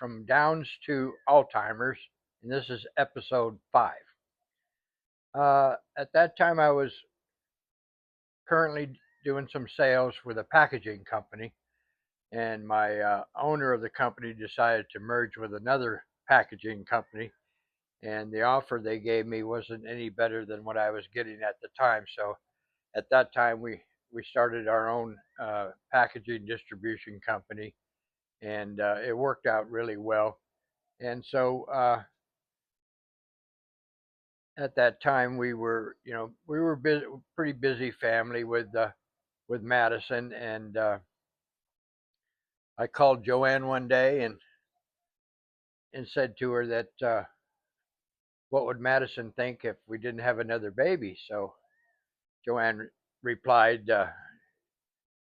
from Downs to Alzheimer's, and this is episode 5. At that time, I was currently doing some sales with a packaging company, and my owner of the company decided to merge with another packaging company, and the offer they gave me wasn't any better than what I was getting at the time. So at that time, we started our own packaging distribution company, and it worked out really well. And so at that time, we were busy, pretty busy family with Madison, and I called Joanne one day and said to her that what would Madison think if we didn't have another baby? So Joanne replied,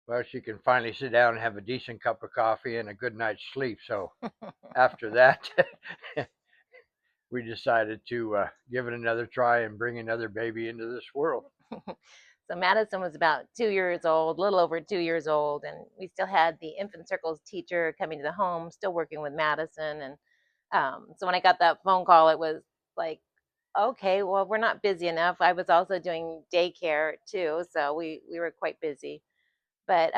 well, she can finally sit down and have a decent cup of coffee and a good night's sleep. So after that, we decided to give it another try and bring another baby into this world. So Madison was about 2 years old, a little over 2 years old, and we still had the infant circles teacher coming to the home, still working with Madison. And so when I got that phone call, it was like, okay, well, we're not busy enough. I was also doing daycare too, so we were quite busy. But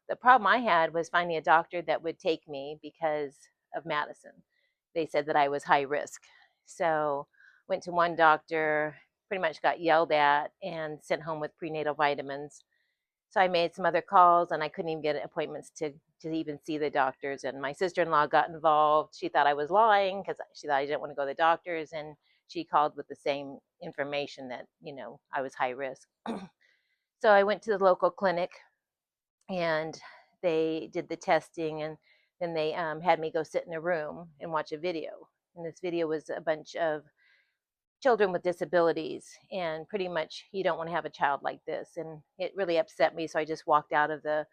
the problem I had was finding a doctor that would take me because of Madison. They said that I was high risk. So went to one doctor, pretty much got yelled at and sent home with prenatal vitamins. So I made some other calls and I couldn't even get appointments to even see the doctors. And my sister-in-law got involved. She thought I was lying because she thought I didn't want to go to the doctors. And she called with the same information that, I was high risk. So I went to the local clinic and they did the testing, and then they had me go sit in a room and watch a video. And this video was a bunch of children with disabilities, and pretty much you don't want to have a child like this. And it really upset me, so I just walked out of the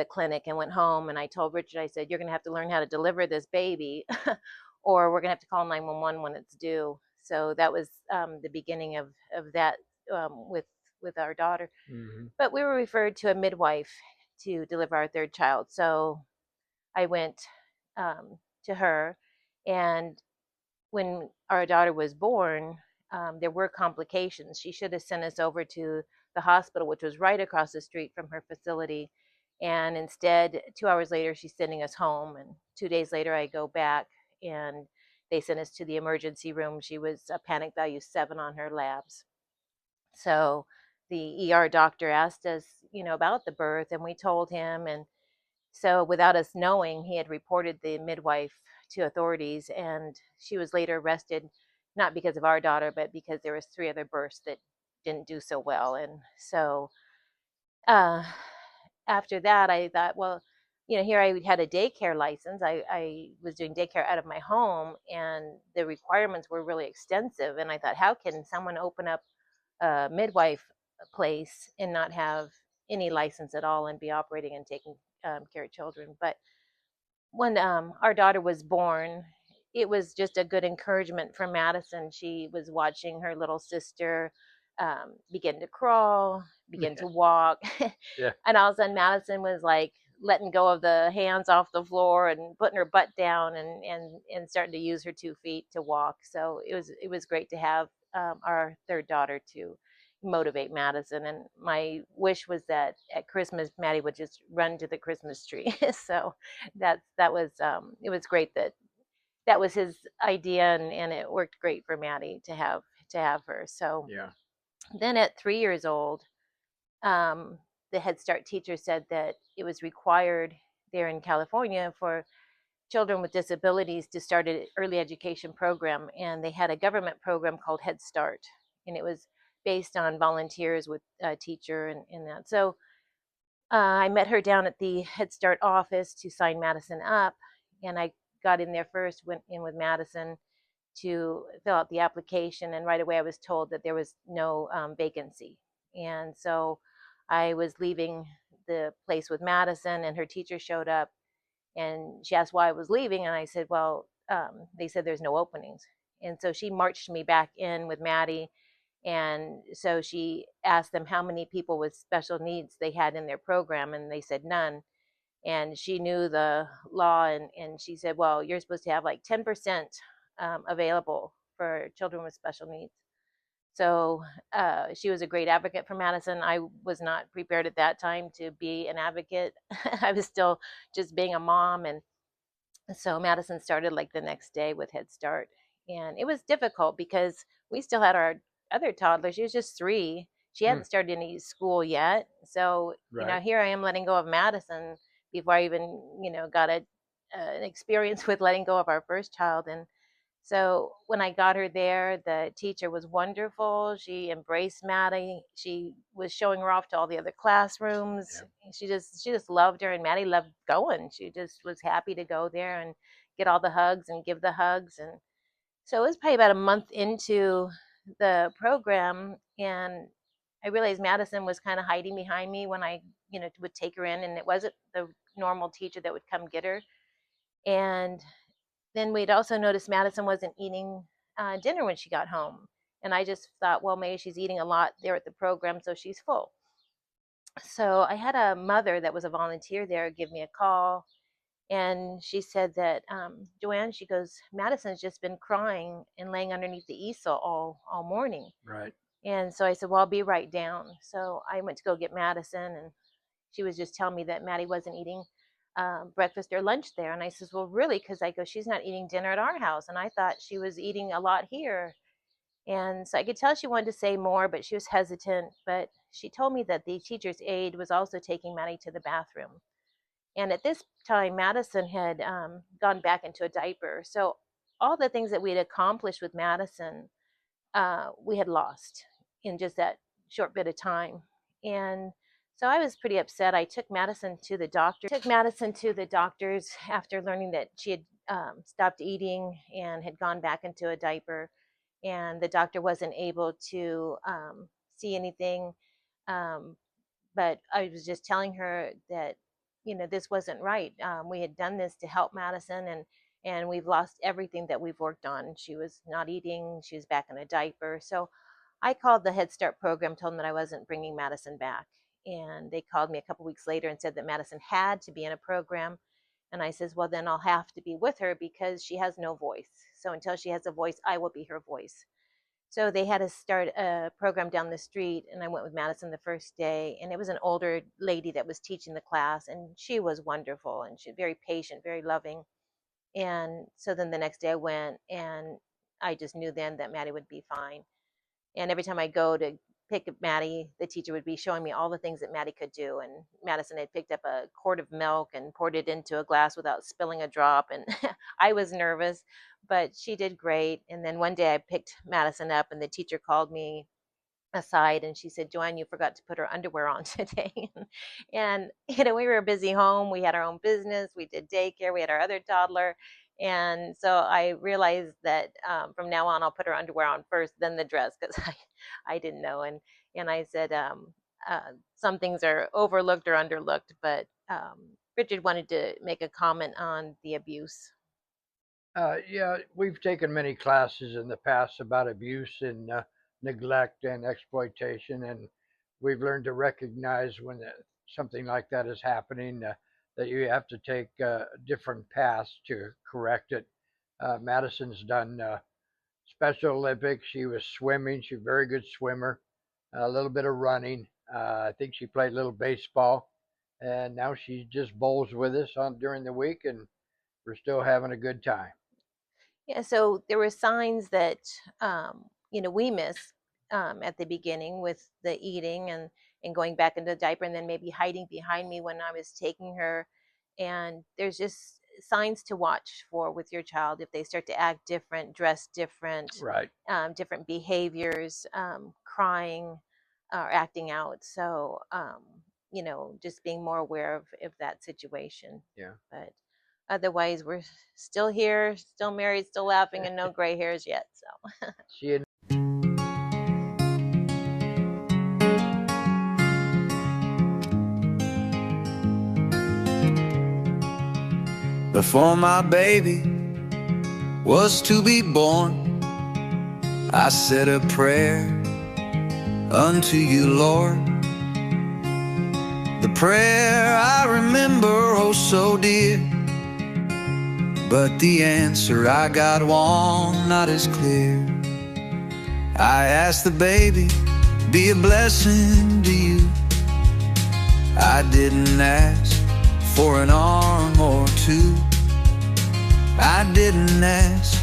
clinic and went home. And I told Richard, I said, you're going to have to learn how to deliver this baby or we're going to have to call 911 when it's due. So that was the beginning of that with our daughter. Mm-hmm. But we were referred to a midwife to deliver our third child. So I went to her, and when our daughter was born, there were complications. She should have sent us over to the hospital, which was right across the street from her facility. And instead, 2 hours later, she's sending us home. And 2 days later, I go back and they sent us to the emergency room. She was a panic value 7 on her labs. So the ER doctor asked us, about the birth, and we told him. And so without us knowing, he had reported the midwife to authorities, and she was later arrested, not because of our daughter, but because there was 3 other births that didn't do so well. And so uh, after that, I thought, well, here I had a daycare license. I was doing daycare out of my home, and the requirements were really extensive. And I thought, how can someone open up a midwife place and not have any license at all and be operating and taking care of children? But when our daughter was born, it was just a good encouragement for Madison. She was watching her little sister begin to crawl, begin to walk. Yeah. And all of a sudden, Madison was like letting go of the hands off the floor and putting her butt down and starting to use her 2 feet to walk. So it was great to have our third daughter to motivate Madison. And my wish was that at Christmas, Maddie would just run to the Christmas tree. So that was it was great that was his idea, and it worked great for Maddie to have her. So Yeah. then at 3 years old, the Head Start teacher said that it was required there in California for children with disabilities to start an early education program, and they had a government program called Head Start, and it was based on volunteers with a teacher and that. So I met her down at the Head Start office to sign Madison up, and I got in there first, went in with Madison to fill out the application, and right away I was told that there was no vacancy. And so I was leaving the place with Madison, and her teacher showed up, and she asked why I was leaving, and I said, well, they said there's no openings. And so she marched me back in with Maddie, and so she asked them how many people with special needs they had in their program, and they said none. and she knew the law, and she said, well, you're supposed to have like 10% available for children with special needs. So she was a great advocate for Madison. I was not prepared at that time to be an advocate. I was still just being a mom. And so Madison started like the next day with Head Start. And it was difficult because we still had our other toddler. She was just 3. She Hmm. hadn't started any school yet. So, Right. here I am letting go of Madison before I even, got an experience with letting go of our first child. And so when I got her there, the teacher was wonderful. She embraced Maddie. She was showing her off to all the other classrooms. Yeah. She just loved her, and Maddie loved going. She just was happy to go there and get all the hugs and give the hugs. And so it was probably about a month into the program, and I realized Madison was kind of hiding behind me when I, would take her in, and it wasn't the normal teacher that would come get her. And then we'd also noticed Madison wasn't eating dinner when she got home. And I just thought, well, maybe she's eating a lot there at the program, so she's full. So I had a mother that was a volunteer there give me a call. And she said that, Joanne, she goes, Madison's just been crying and laying underneath the easel all morning. Right. And so I said, well, I'll be right down. So I went to go get Madison, and she was just telling me that Maddie wasn't eating breakfast or lunch there. And I says, well, really? Because I go, she's not eating dinner at our house. And I thought she was eating a lot here. And so I could tell she wanted to say more, but she was hesitant. But she told me that the teacher's aide was also taking Maddie to the bathroom. And at this time, Madison had gone back into a diaper. So all the things that we had accomplished with Madison, we had lost in just that short bit of time. And so I was pretty upset. I took Madison to the doctor. Took Madison to the doctors after learning that she had stopped eating and had gone back into a diaper. And the doctor wasn't able to see anything. Um, but I was just telling her that, this wasn't right. We had done this to help Madison, and we've lost everything that we've worked on. She was not eating. She was back in a diaper. So I called the Head Start program, told them that I wasn't bringing Madison back. And they called me a couple weeks later and said that Madison had to be in a program. And I says, well, then I'll have to be with her because she has no voice. So until she has a voice, I will be her voice. So they had us start a program down the street, and I went with Madison the first day, and it was an older lady that was teaching the class, and she was wonderful, and she very patient, very loving. And so then the next day I went, and I just knew then that Maddie would be fine. And every time I go to pick up Maddie, the teacher would be showing me all the things that Maddie could do. And Madison had picked up a quart of milk and poured it into a glass without spilling a drop. And I was nervous, but she did great. And then one day I picked Madison up, and the teacher called me aside, and she said, Joanne, you forgot to put her underwear on today. And we were a busy home. We had our own business, we did daycare, we had our other toddler. And so I realized that from now on I'll put her underwear on first, then the dress, because I didn't know. And I said, some things are overlooked or underlooked, but Richard wanted to make a comment on the abuse. Yeah, we've taken many classes in the past about abuse and neglect and exploitation, and we've learned to recognize when something like that is happening, that you have to take different paths to correct it. Madison's done Special Olympics. She was swimming. She's a very good swimmer. A little bit of running. I think she played a little baseball, and now she just bowls with us on during the week, and we're still having a good time. Yeah, so there were signs that we miss at the beginning with the eating and going back into the diaper, and then maybe hiding behind me when I was taking her. And there's just signs to watch for with your child if they start to act different, dress different, Right. different behaviors, crying or acting out. So just being more aware of that situation. Yeah. But otherwise, we're still here, still married, still laughing, and no gray hairs yet. So, See you. Before my baby was to be born, I said a prayer unto you, Lord. The prayer I remember oh so dear, but the answer I got wrong, not as clear. I asked the baby, be a blessing to you. I didn't ask for an arm or two. I didn't ask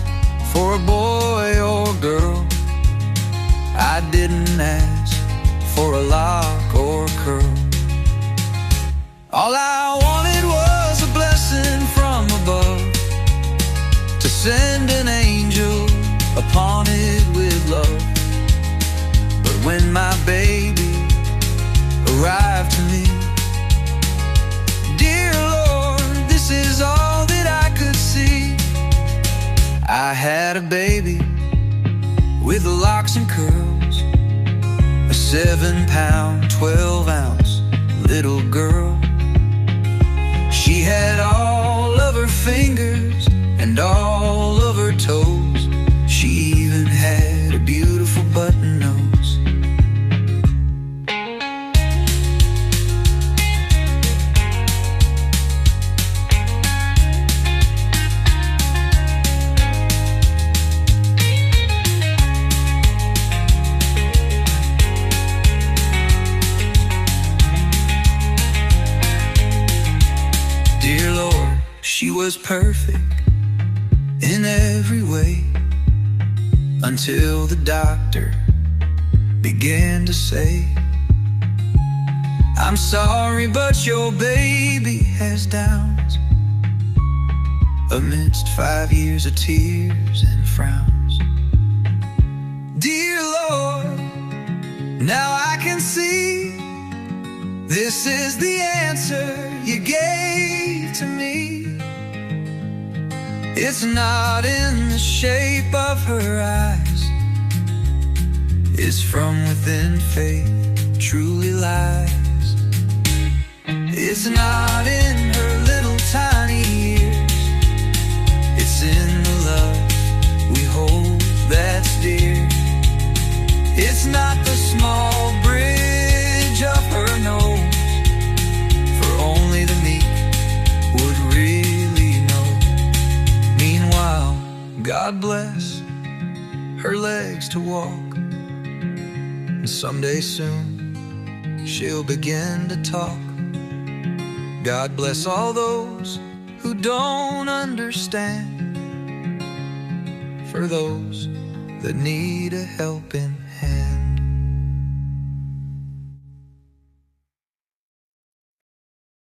for a boy or girl. I didn't ask for a lock or curl. All I wanted was a blessing from above, to send an angel upon it with love. But when my baby arrived to me, dear Lord, this is all that I could see. I had a baby with locks and curls, a 7-pound, 12-ounce little girl. She had all of her fingers and all of her toes. She even had a beautiful button nose. Dear Lord, she was perfect in every way, until the doctor began to say, I'm sorry, but your baby has Downs, amidst 5 years of tears and frowns. Dear Lord, now I can see, this is the answer you gave to me. It's not in the shape of her eyes, it's from within faith truly lies. It's not in her little tiny ears, it's in the love we hold that's dear. It's not the small bridge of her nose, for only the meek would really know. Meanwhile, God bless her legs to walk, and someday soon she'll begin to talk. God bless all those who don't understand, for those that need a helping